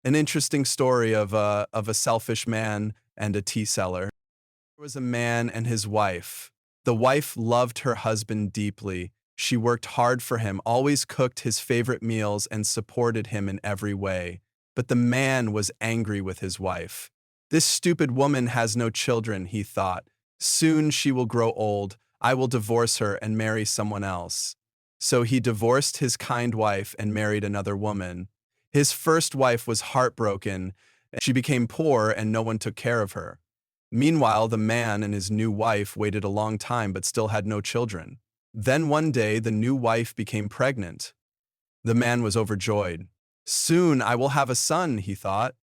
An interesting story of a selfish man and a tea seller. There was a man and his wife. The wife loved her husband deeply. She worked hard for him, always cooked his favorite meals, and supported him in every way. But the man was angry with his wife. This stupid woman has no children, he thought. Soon she will grow old. I will divorce her and marry someone else. So he divorced his kind wife and married another woman. His first wife was heartbroken. She became poor and no one took care of her. Meanwhile, the man and his new wife waited a long time but still had no children. Then one day, the new wife became pregnant. The man was overjoyed. Soon I will have a son, he thought.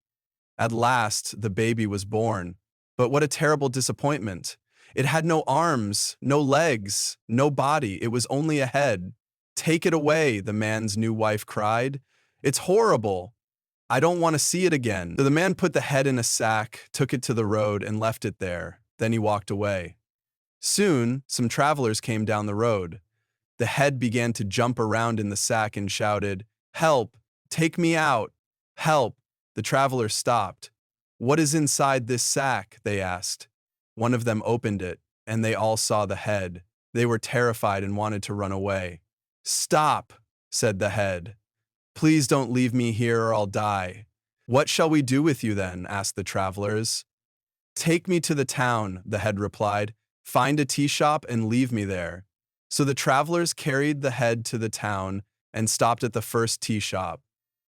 At last, the baby was born. But what a terrible disappointment. It had no arms, no legs, no body. It was only a head. Take it away, the man's new wife cried. It's horrible. I don't want to see it again. So the man put the head in a sack, took it to the road, and left it there. Then he walked away. Soon, some travelers came down the road. The head began to jump around in the sack and shouted, "Help! Take me out! Help!" The travelers stopped. "What is inside this sack?" they asked. One of them opened it, and they all saw the head. They were terrified and wanted to run away. "Stop," said the head. "Please don't leave me here or I'll die." "What shall we do with you then?" asked the travelers. "Take me to the town," the head replied. "Find a tea shop and leave me there." So the travelers carried the head to the town and stopped at the first tea shop.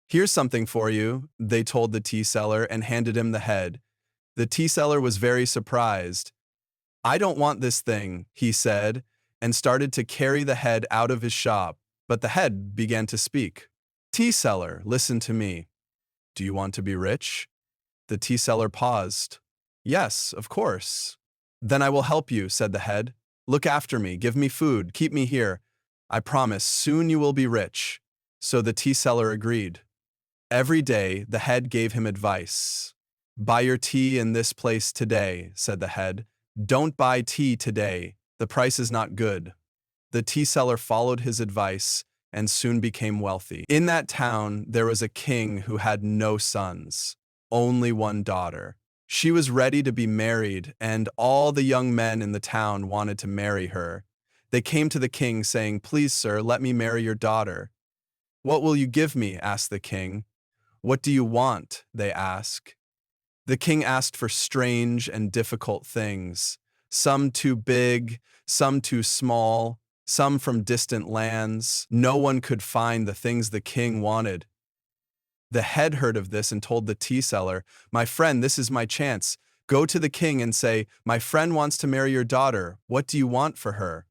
"Here's something for you," they told the tea seller and handed him the head. The tea seller was very surprised. "I don't want this thing," he said, and started to carry the head out of his shop, but the head began to speak. "Tea seller, listen to me. Do you want to be rich?" The tea seller paused. "Yes, of course." "Then I will help you," said the head. "Look after me, give me food, keep me here. I promise soon you will be rich." So the tea seller agreed. Every day, the head gave him advice. "Buy your tea in this place today," said the head. "Don't buy tea today. The price is not good." The tea seller followed his advice and soon became wealthy. In that town, there was a king who had no sons, only one daughter. She was ready to be married, and all the young men in the town wanted to marry her. They came to the king saying, "Please, sir, let me marry your daughter." "What will you give me?" asked the king. "What do you want?" they asked. The king asked for strange and difficult things, some too big, some too small, some from distant lands. No one could find the things the king wanted. The head heard of this and told the tea seller, "My friend, this is my chance. Go to the king and say, 'My friend wants to marry your daughter. What do you want for her?'"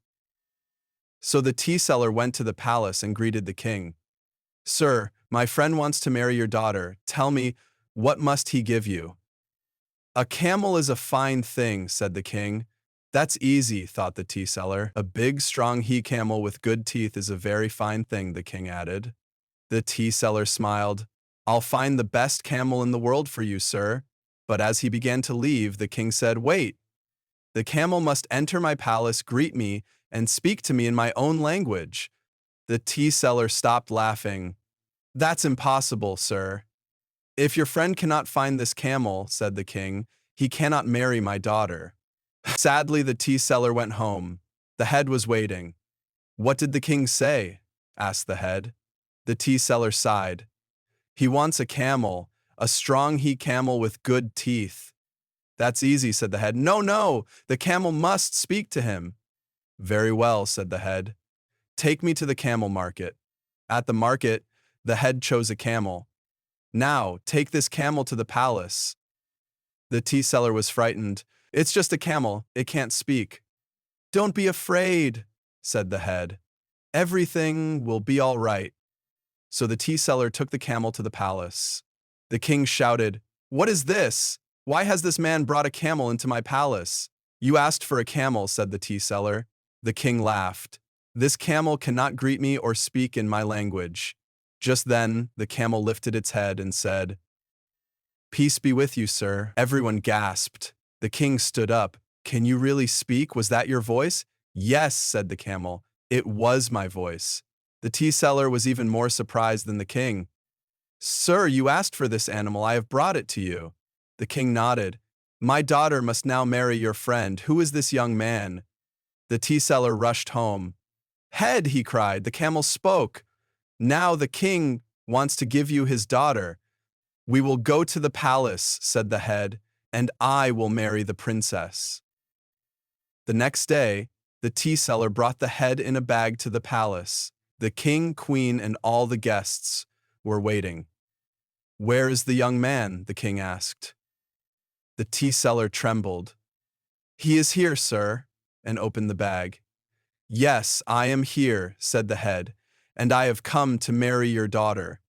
So the tea seller went to the palace and greeted the king. "Sir, my friend wants to marry your daughter. Tell me, what must he give you?" "A camel is a fine thing," said the king. "That's easy," thought the tea seller. "A big, strong he-camel with good teeth is a very fine thing," the king added. The tea seller smiled. "I'll find the best camel in the world for you, sir." But as he began to leave, the king said, "Wait. The camel must enter my palace, greet me, and speak to me in my own language." The tea seller stopped laughing. "That's impossible, sir." "If your friend cannot find this camel," said the king, "he cannot marry my daughter." Sadly, the tea seller went home. The head was waiting. "What did the king say?" asked the head. The tea seller sighed. "He wants a camel, a strong he-camel with good teeth." "That's easy," said the head. "No, no, the camel must speak to him." "Very well," said the head. "Take me to the camel market." At the market, the head chose a camel. "Now, take this camel to the palace." The tea seller was frightened. "It's just a camel, it can't speak." "Don't be afraid," said the head. "Everything will be all right." So the tea seller took the camel to the palace. The king shouted, "What is this? Why has this man brought a camel into my palace?" "You asked for a camel," said the tea seller. The king laughed. "This camel cannot greet me or speak in my language." Just then, the camel lifted its head and said, "Peace be with you, sir." Everyone gasped. The king stood up. "Can you really speak? Was that your voice?" "Yes," said the camel. "It was my voice." The tea seller was even more surprised than the king. "Sir, you asked for this animal. I have brought it to you." The king nodded. "My daughter must now marry your friend. Who is this young man?" The tea seller rushed home. "Head," he cried, "the camel spoke. Now the king wants to give you his daughter." "We will go to the palace," said the head, "and I will marry the princess." The next day, the tea seller brought the head in a bag to the palace. The king, queen, and all the guests were waiting. "Where is the young man?" the king asked. The tea seller trembled. "He is here, sir," and opened the bag. "Yes, I am here," said the head, "and I have come to marry your daughter."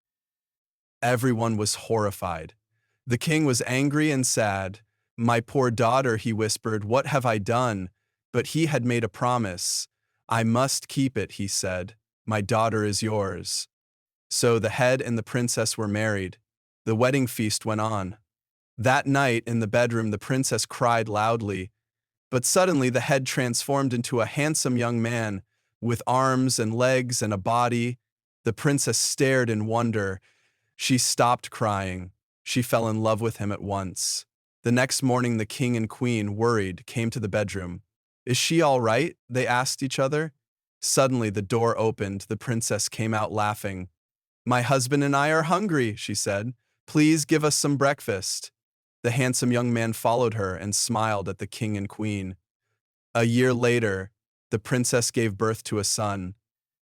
Everyone was horrified. The king was angry and sad. "My poor daughter," he whispered, "what have I done?" But he had made a promise. "I must keep it," he said. "My daughter is yours." So the head and the princess were married. The wedding feast went on. That night, in the bedroom, the princess cried loudly. But suddenly the head transformed into a handsome young man, with arms and legs and a body. The princess stared in wonder. She stopped crying. She fell in love with him at once. The next morning, the king and queen, worried, came to the bedroom. "Is she all right?" they asked each other. Suddenly the door opened. The princess came out laughing. "My husband and I are hungry," she said. "Please give us some breakfast." The handsome young man followed her and smiled at the king and queen. A year later, the princess gave birth to a son.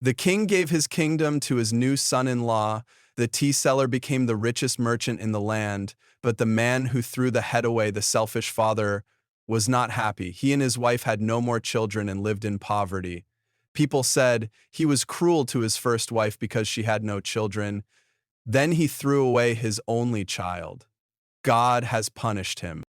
The king gave his kingdom to his new son-in-law. The tea seller became the richest merchant in the land, but the man who threw the head away, the selfish father, was not happy. He and his wife had no more children and lived in poverty. People said he was cruel to his first wife because she had no children. Then he threw away his only child. God has punished him.